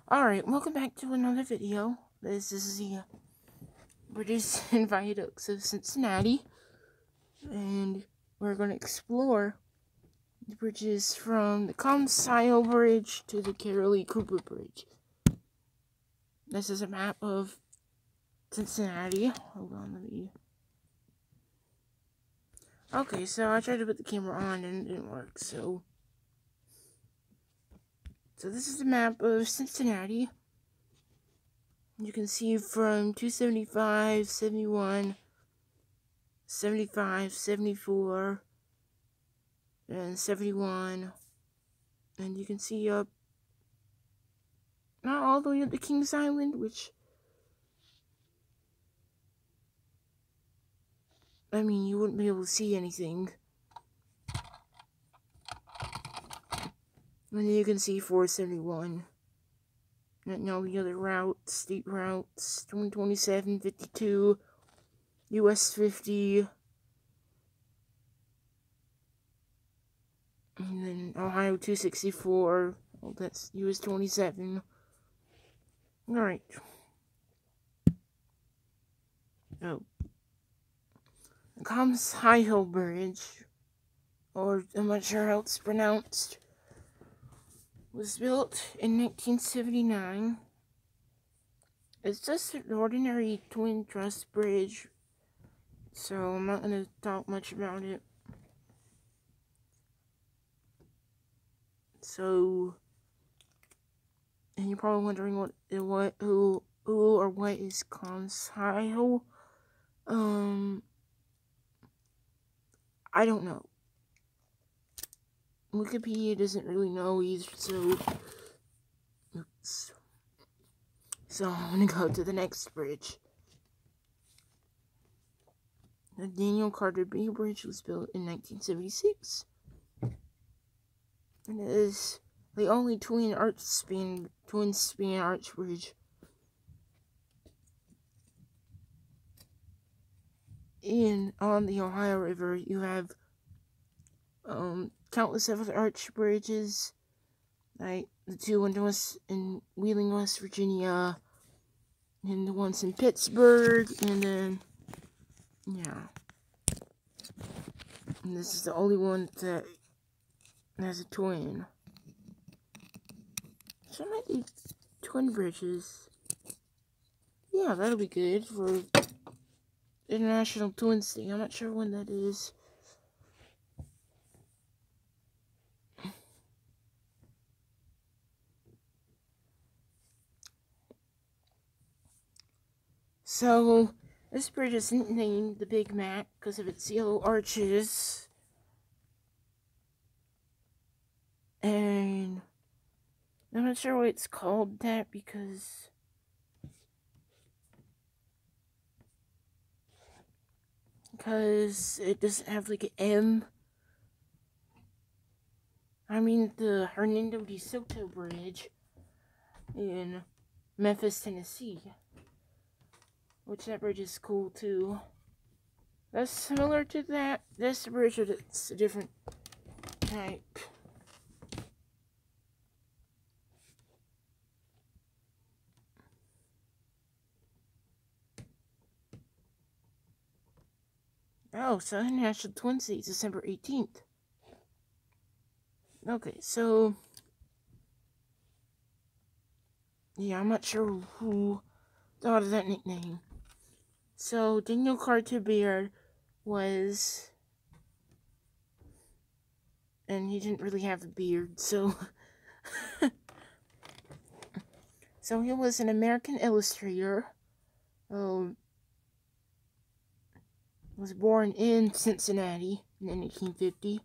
Alright, welcome back to another video. This is the bridges and viaducts of Cincinnati. And we're going to explore the bridges from the Colony Bridge to the Colony Parkway Bridge. This is a map of Cincinnati. Hold on, let me... Okay, so I tried to put the camera on and it didn't work, so this is the map of Cincinnati. You can see from 275, 71, 75, 74, and 71. And you can see up, not all the way up to Kings Island, which, I mean, you wouldn't be able to see anything. And then you can see 471. And all the other routes, state routes, 127, 52, US 50, and then Ohio 264, well, that's US 27. Alright. Oh. Untitled Bridge, or I'm not sure how it's pronounced, was built in 1979. It's just an ordinary twin truss bridge, so I'm not going to talk much about it. So, and you're probably wondering who or what is Conshio? I don't know. Wikipedia doesn't really know either, so oops. So I'm gonna go to the next bridge. The Daniel Carter Bay Bridge was built in 1976. And it is the only twin span arch bridge on the Ohio River. You have countless other arch bridges, like the two in Wheeling, West Virginia, and the ones in Pittsburgh, and then yeah. And this is the only one that has a twin. So I might do twin bridges. Yeah, that'll be good for International Twins Day. I'm not sure when that is. So, this bridge isn't named the Big Mac because of its yellow arches. And I'm not sure why it's called that because it doesn't have like an M. I mean, the Hernando de Soto Bridge in Memphis, Tennessee, which that bridge is cool too. That's similar to that. This bridge, but it's a different type. Oh, so National Twin Day, December 18th. Okay, so yeah, I'm not sure who thought of that nickname. So Daniel Carter Beard was, and he didn't really have a beard, so so he was an American illustrator. Was born in Cincinnati in 1950.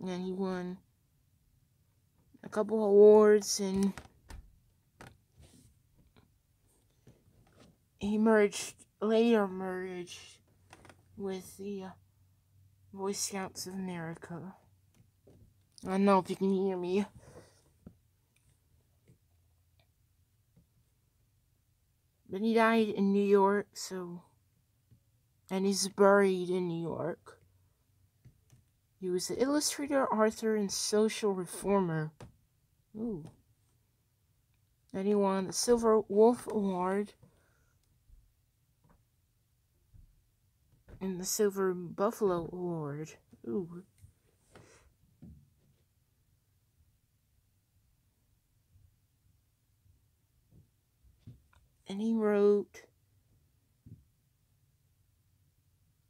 And he won a couple awards, and he later merged with the Boy Scouts of America. I don't know if you can hear me. But he died in New York, and he's buried in New York. He was an illustrator, author, and social reformer. Ooh. And he won the Silver Wolf Award and the Silver Buffalo Award. Ooh. And he wrote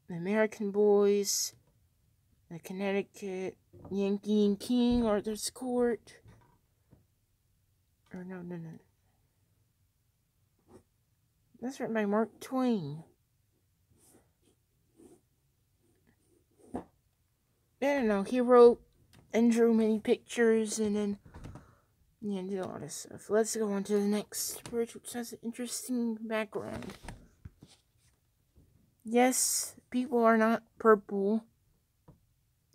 The American Boys, The Connecticut Yankee and King, Arthur's Court. Or no. That's written by Mark Twain. I don't know. He wrote and drew many pictures and then did a lot of stuff. Let's go on to the next bridge, which has an interesting background. Yes, people are not purple.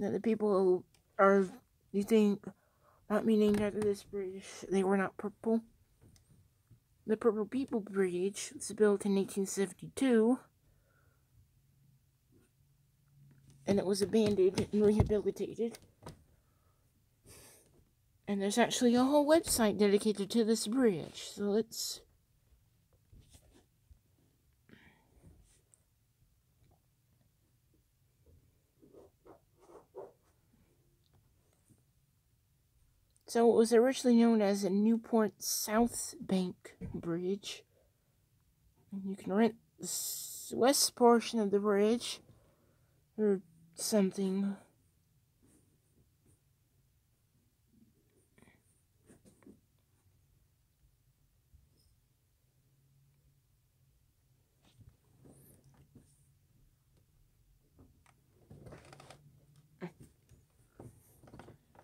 The people are, you think, not be named after this bridge. They were not purple. The Purple People Bridge was built in 1872. And it was abandoned and rehabilitated. And there's actually a whole website dedicated to this bridge. So let's... So it was originally known as the Newport South Bank Bridge. And you can rent the west portion of the bridge or something.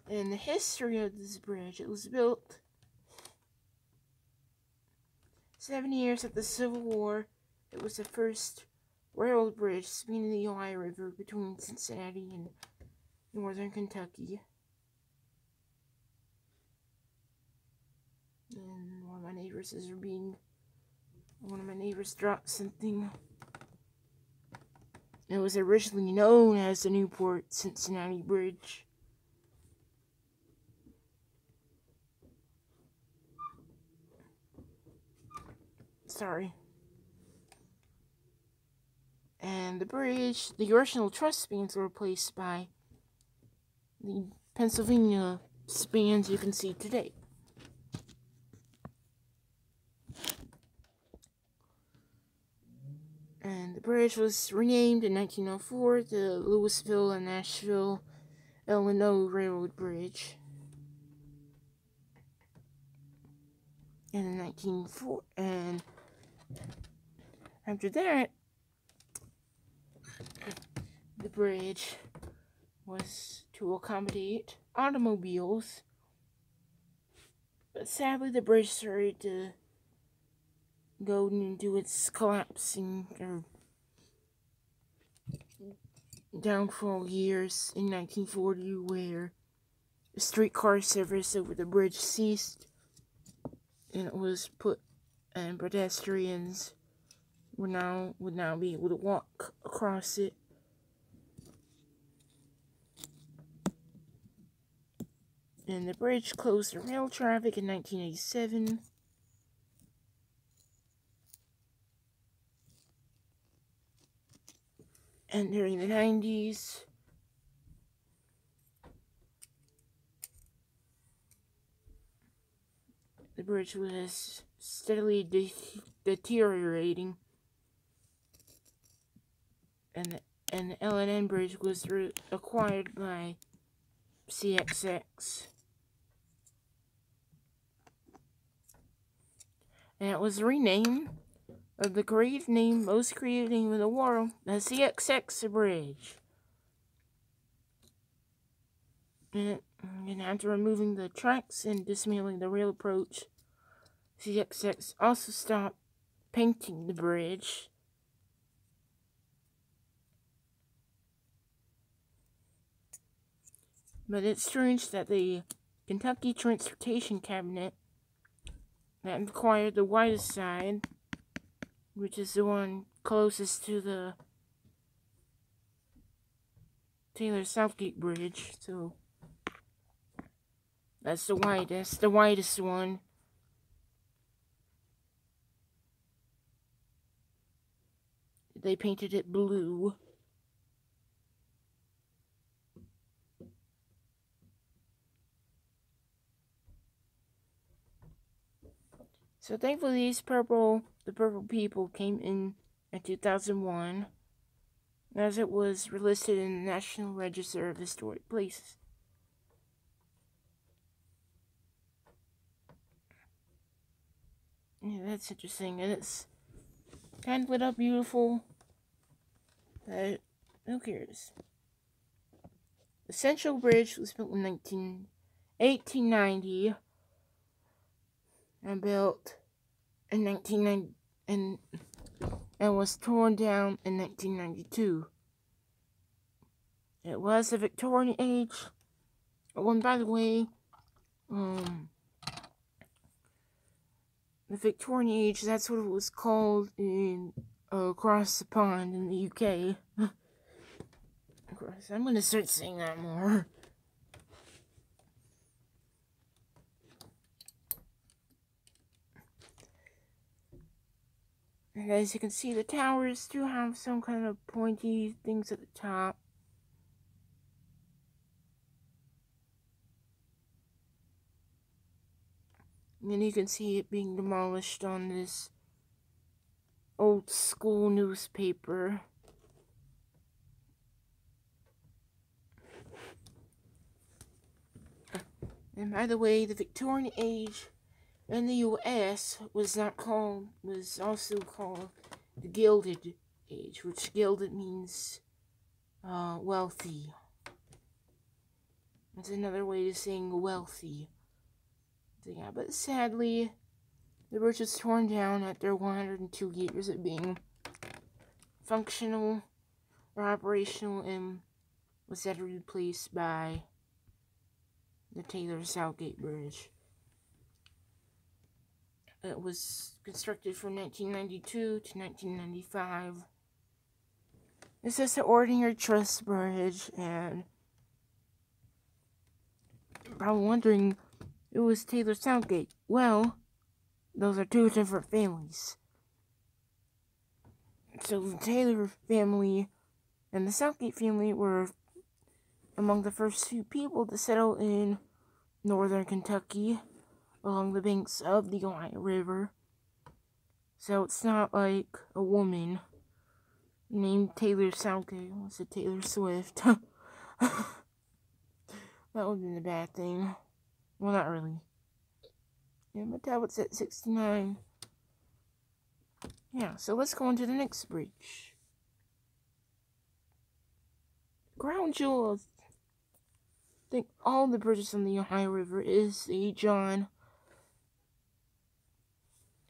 And the history of this bridge, it was built 7 years after the Civil War. It was the first railroad bridge spanning the Ohio River between Cincinnati and northern Kentucky. And one of my neighbors dropped something. It was originally known as the Newport Cincinnati Bridge. Sorry. And the bridge, the original truss spans were replaced by the Pennsylvania spans you can see today. And the bridge was renamed in 1904 the Louisville and Nashville, Illinois Railroad Bridge. And in 1904, and after that, the bridge was to accommodate automobiles. But sadly, the bridge started to go into its collapsing or downfall years in 1940, where streetcar service over the bridge ceased, and it was put, and pedestrians would now be able to walk across it. And the bridge closed to rail traffic in 1987. And during the 90s, the bridge was steadily deteriorating. And the L&N Bridge was acquired by CXX. And it was renamed of the most creative name in the world, the CXX Bridge. And after removing the tracks and dismantling the rail approach, CXX also stopped painting the bridge. But it's strange that the Kentucky Transportation Cabinet that acquired the widest side, which is the one closest to the Southgate Bridge, so That's the white. That's the whitest one. They painted it blue. So thankfully, the purple people came in 2001, as it was listed in the National Register of Historic Places. Yeah, that's interesting, and it's kind of lit up beautiful, but who cares? The Central Bridge was built in 1890 and built in 1990 and was torn down in 1992. It was the Victorian age. Oh, and by the way, the Victorian age, that's what it was called in across the pond in the UK. Of course, I'm gonna start saying that more. And as you can see, the towers do have some kind of pointy things at the top. And then you can see it being demolished on this old school newspaper. And by the way, the Victorian age in the US was also called the Gilded Age, which gilded means wealthy. That's another way of saying wealthy. So yeah, but sadly, the bridge was torn down after 102 years of being functional or operational and was later replaced by the Southgate Bridge. It was constructed from 1992 to 1995. This is the ordinary truss bridge, and you're probably wondering, it was Taylor Southgate. Well, those are two different families. So the Taylor family and the Southgate family were among the first few people to settle in northern Kentucky along the banks of the Ohio River. So it's not like a woman named Taylor Southgate wants to Taylor Swift. That would have been a bad thing. Well, not really. Yeah, my tablet's at 69. Yeah, so let's go on to the next bridge. Crown jewel of, I think, all the bridges on the Ohio River is the John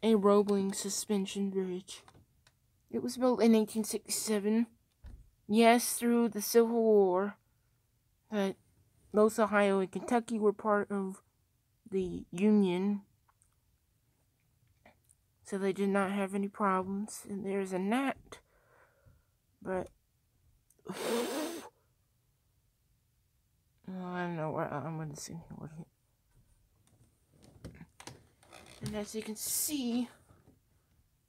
A. Robling Suspension Bridge. It was built in 1867. Yes, through the Civil War, but both Ohio and Kentucky were part of the Union, so they did not have any problems. And there's a gnat, but I don't know where I'm going to see what it. And as you can see,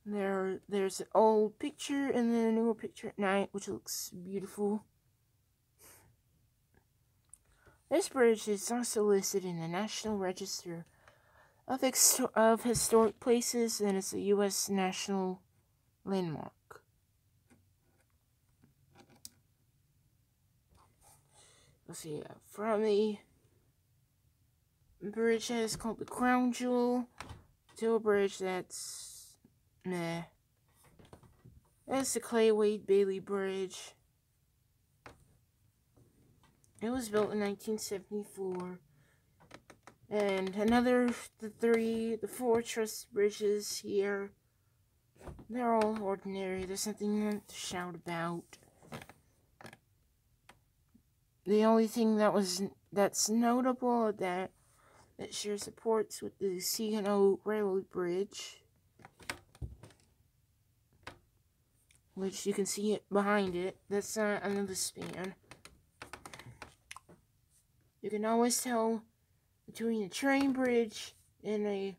there's an old picture and then a newer picture at night, which looks beautiful. This bridge is also listed in the National Register of Historic Places, and it's a U.S. National Landmark. Let's see, from the bridge that is called the Crown Jewel to a bridge that's meh. That's the Clay-Wade Bailey Bridge. It was built in 1974. And the four truss bridges here, they're all ordinary. There's nothing to shout about. The only thing that's notable that shares supports with the C&O Railroad Bridge, which you can see it behind it. That's not another span. You can always tell the between a train bridge and a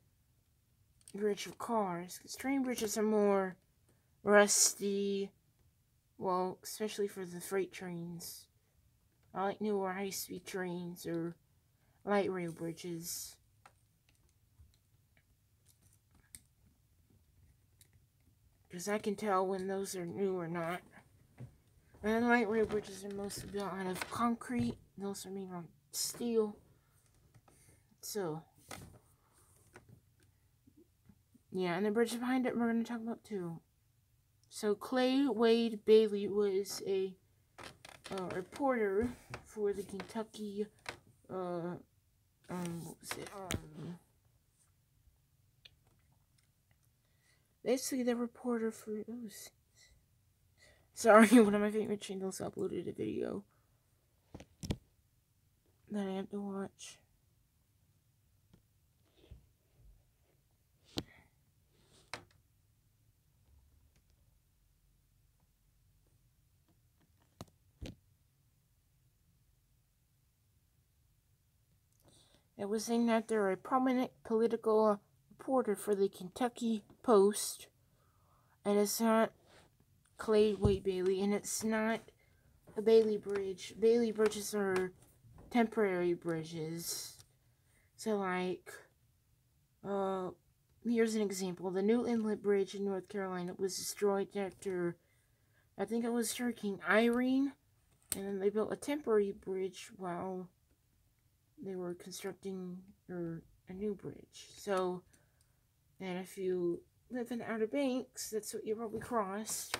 bridge of cars. Because train bridges are more rusty, well, especially for the freight trains. I like newer high-speed trains or light rail bridges. Because I can tell when those are new or not. And light rail bridges are mostly built out of concrete. Those are made on steel. So, yeah, and the bridge behind it we're going to talk about too. So, Clay Wade Bailey was a reporter for the Kentucky, what was it? Basically, the reporter for those. Sorry, one of my favorite channels uploaded a video that I have to watch. It was named after a prominent political reporter for the Kentucky Post, and it's not Clay Wade Bailey, and it's not a Bailey Bridge. Bailey bridges are temporary bridges. So, like, here's an example. The New Inlet Bridge in North Carolina was destroyed after, I think it was Hurricane Irene, and then they built a temporary bridge while they were constructing a new bridge. So, and if you live in Outer Banks, that's what you probably crossed.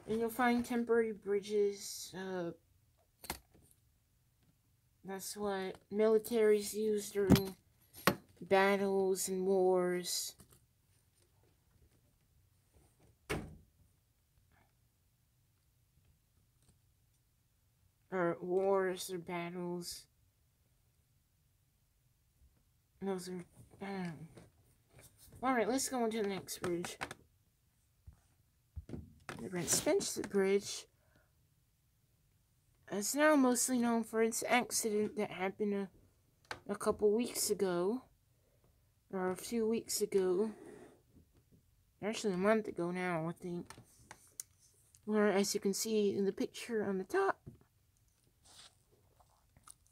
And you'll find temporary bridges. That's what militaries use during battles and wars. Or wars or battles. Those are, Alright, let's go on to the next bridge. The Red Spinster Bridge is now mostly known for its accident that happened a couple weeks ago. Or a few weeks ago. Actually, a month ago now, I think. Where, as you can see in the picture on the top,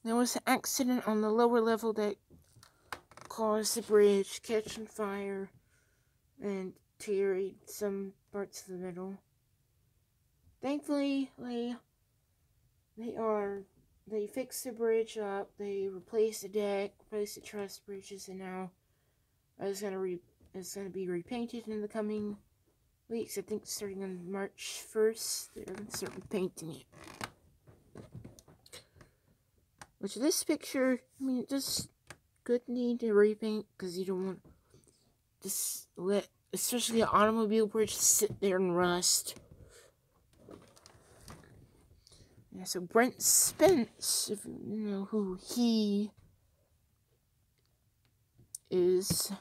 there was an accident on the lower level that caused the bridge catch on fire and teared some parts of the middle. Thankfully, they fixed the bridge up. They replaced the deck, replaced the truss bridges, and now it's gonna be repainted in the coming weeks. I think starting on March 1st, they're gonna start repainting it. Which this picture, I mean, it just could need to repaint because you don't want just let, especially an automobile bridge, sit there and rust. Yeah, so Brent Spence, if you know who he is,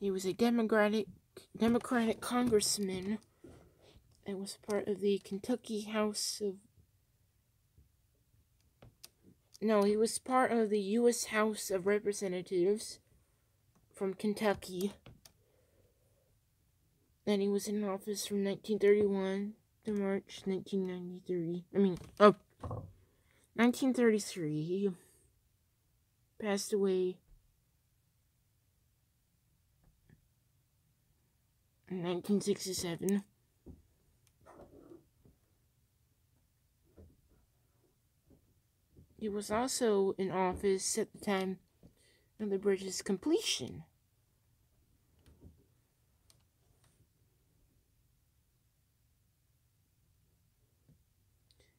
he was a Democratic congressman and was part of the Kentucky House of... No, he was part of the U.S. House of Representatives from Kentucky. And he was in office from 1931 to March 1993. 1933. He passed away in 1967. He was also in office at the time of the bridge's completion.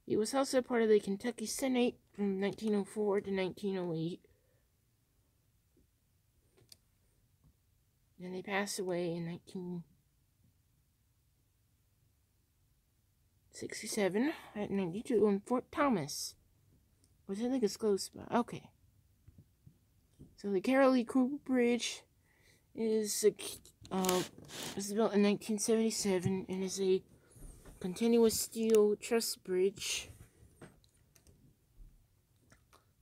He was also part of the Kentucky Senate from 1904 to 1908. And he passed away in 1967 at 92 in Fort Thomas. Which I think is close by. Okay. So the Colony Parkway Bridge is was built in 1977 and is a continuous steel truss bridge.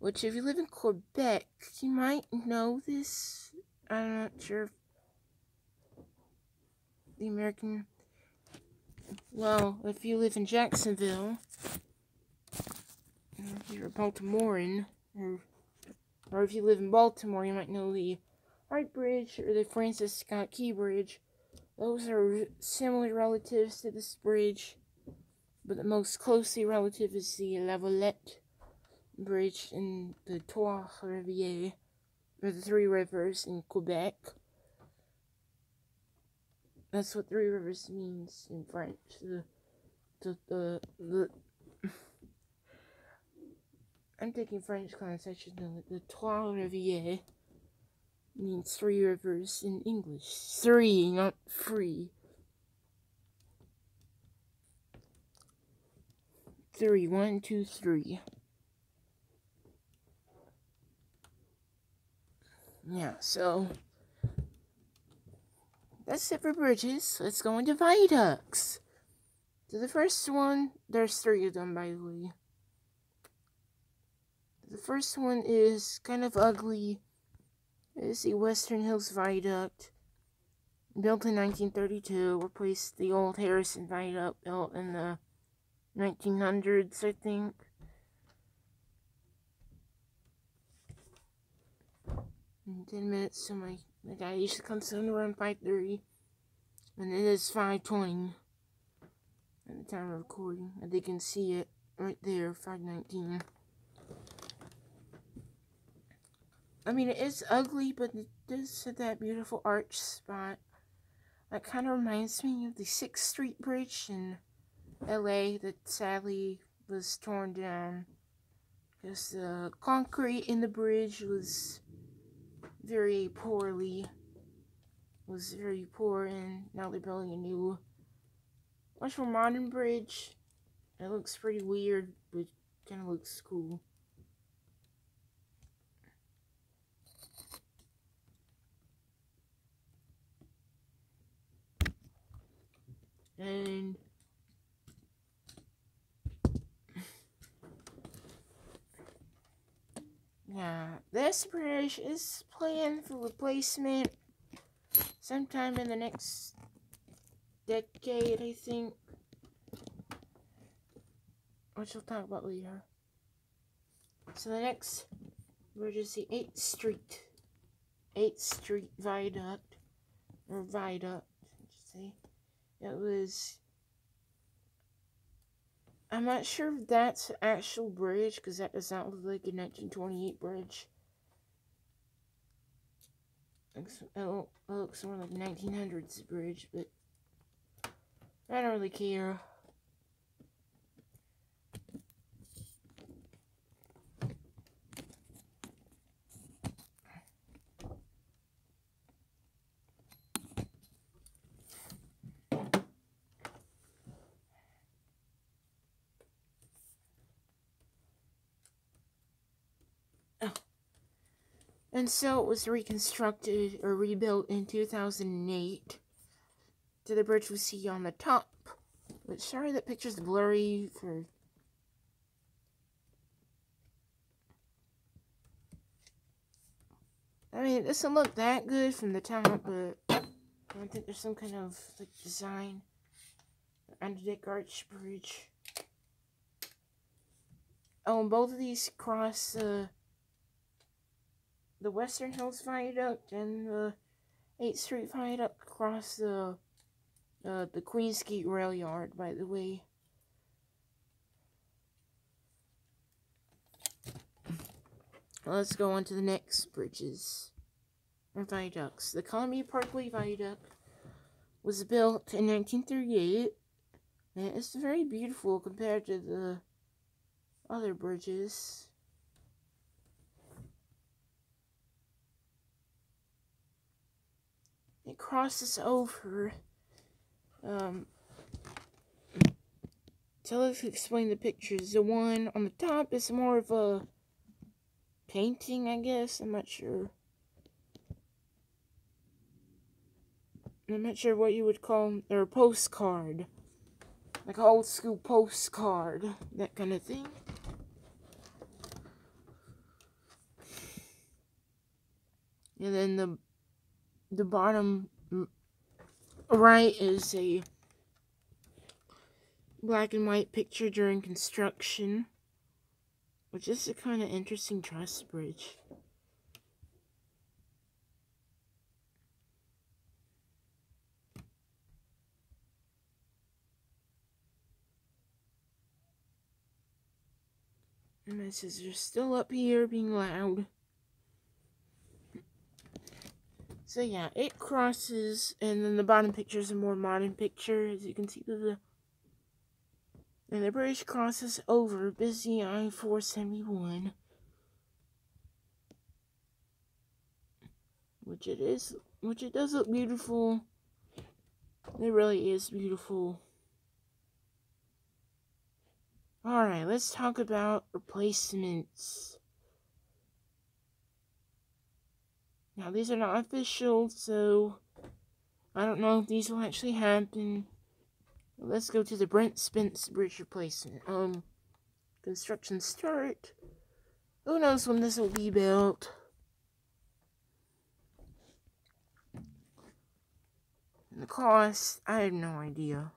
Which, if you live in Quebec, you might know this. I'm not sure if the American. Well, if you live in Jacksonville, or if you're a Baltimorean, or if you live in Baltimore, you might know the Hart Bridge or the Francis Scott Key Bridge. Those are similar relatives to this bridge, but the most closely relative is the Lavalette Bridge in the Trois-Rivières, or the Three Rivers in Quebec. That's what Three Rivers means in French. I'm taking French class, I should know it. The Trois-Rivières means three rivers in English. Three, not free. Three, 1, 2, 3. Yeah, so that's it for bridges. Let's go into viaducts. So the first one, there's 3 of them, by the way. The first one is kind of ugly. It's the Western Hills Viaduct, built in 1932, replaced the old Harrison Viaduct built in the 1900s, I think. In 10 minutes, so my guy usually comes in around 5:30, and it is 5:20 at the time of recording, and they can see it right there, 5:19. I mean, it is ugly, but it does have that beautiful arch spot. That kind of reminds me of the 6th Street Bridge in LA that sadly was torn down because the concrete in the bridge was very poor, and now they're building a new, much more modern bridge. It looks pretty weird, but kind of looks cool. And yeah, this bridge is planned for replacement sometime in the next decade, I think, which we'll talk about later. So the next bridge is the 8th Street Viaduct, or Viaduct, I should say. It was, I'm not sure if that's an actual bridge, because that does not look like a 1928 bridge. It looks more like a 1900s bridge, but I don't really care. And so it was reconstructed or rebuilt in 2008 to the bridge we see on the top. But sorry that picture's blurry for... I mean, it doesn't look that good from the top, but I don't think there's some kind of like design under the arch bridge. Oh, and both of these cross the Western Hills Viaduct and the 8th Street Viaduct cross the Queensgate Rail Yard, by the way. Let's go on to the next bridges, or viaducts. The Colony Parkway Viaduct was built in 1938, and it's very beautiful compared to the other bridges. It crosses over, so let's explain the pictures. The one on the top is more of a painting, I guess. I'm not sure. I'm not sure what you would call, or a postcard. Like an old school postcard. That kind of thing. And then the bottom right is a black and white picture during construction. Which is a kind of interesting truss bridge. And my sister's still up here being loud. So yeah, it crosses, and then the bottom picture is a more modern picture, as you can see. And the bridge crosses over busy I-471. Which it does look beautiful. It really is beautiful. Alright, let's talk about replacements. Now, these are not official, so I don't know if these will actually happen. Let's go to the Brent Spence Bridge replacement. Construction start. Who knows when this will be built? And the cost, I have no idea.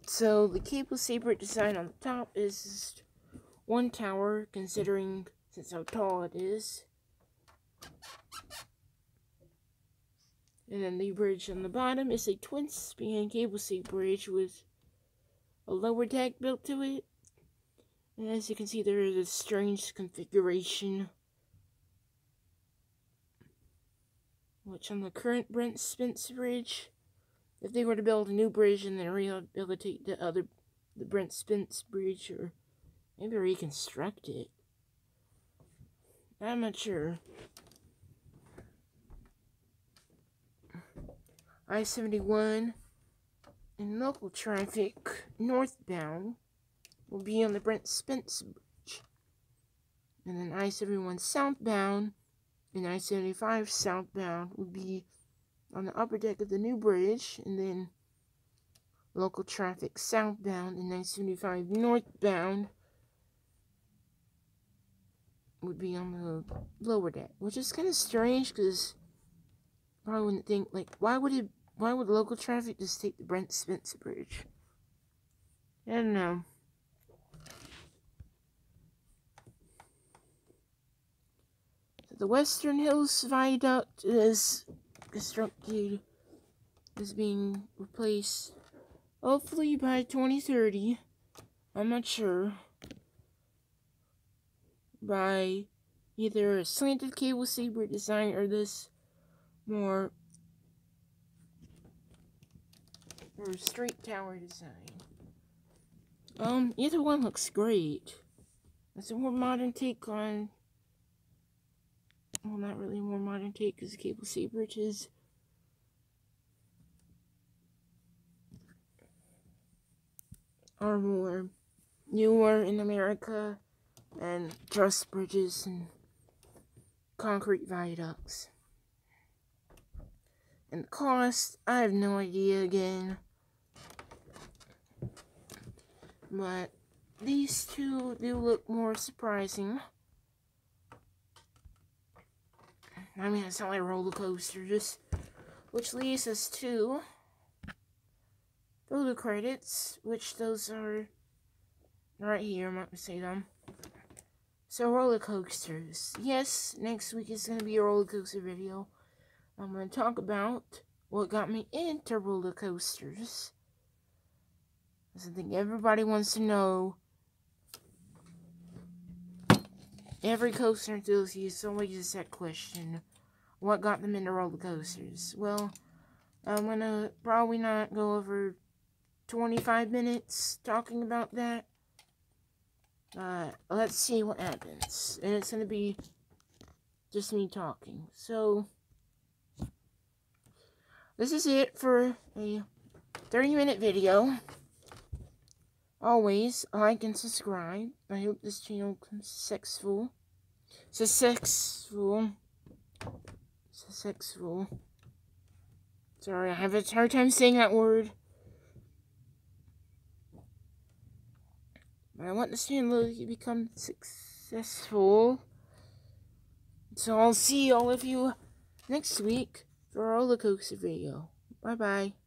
So, the cable saber design on the top is one tower, considering since how tall it is. And then the bridge on the bottom is a twin-span cable-stayed bridge with a lower deck built to it. And as you can see, there is a strange configuration. Which on the current Brent Spence Bridge, if they were to build a new bridge and then rehabilitate the Brent Spence Bridge, or maybe reconstruct it, I'm not sure. I-71 and local traffic northbound will be on the Brent Spence Bridge. And then I-71 southbound and I-75 southbound will be on the upper deck of the new bridge. And then local traffic southbound and I-75 northbound would be on the lower deck. Which is kind of strange, because probably wouldn't think, like, why would local traffic just take the Brent Spence Bridge? I don't know. So the Western Hills Viaduct is being replaced, hopefully by 2030. I'm not sure. By either a slanted cable saber design or this more or straight tower design. Either one looks great. It's a more modern take on, well, not really a more modern take, because the cable stayed bridges are more newer in America, and truss bridges and concrete viaducts. And the cost, I have no idea again. But these two do look more surprising. I mean, it's not like roller coasters. Which leads us to photo credits, which those are right here. I'm not going to say them. So, roller coasters. Yes, next week is going to be a roller coaster video. I'm going to talk about what got me into roller coasters. I think everybody wants to know. Every coaster enthusiast always asks that question. What got them into roller coasters? Well, I'm going to probably not go over 25 minutes talking about that. Let's see what happens. And it's going to be just me talking. So, this is it for a 30-minute video. Always like and subscribe. I hope this channel becomes successful. Successful. Sorry, I have a hard time saying that word. But I want the channel to become successful. So I'll see all of you next week for our roller coaster video. Bye bye.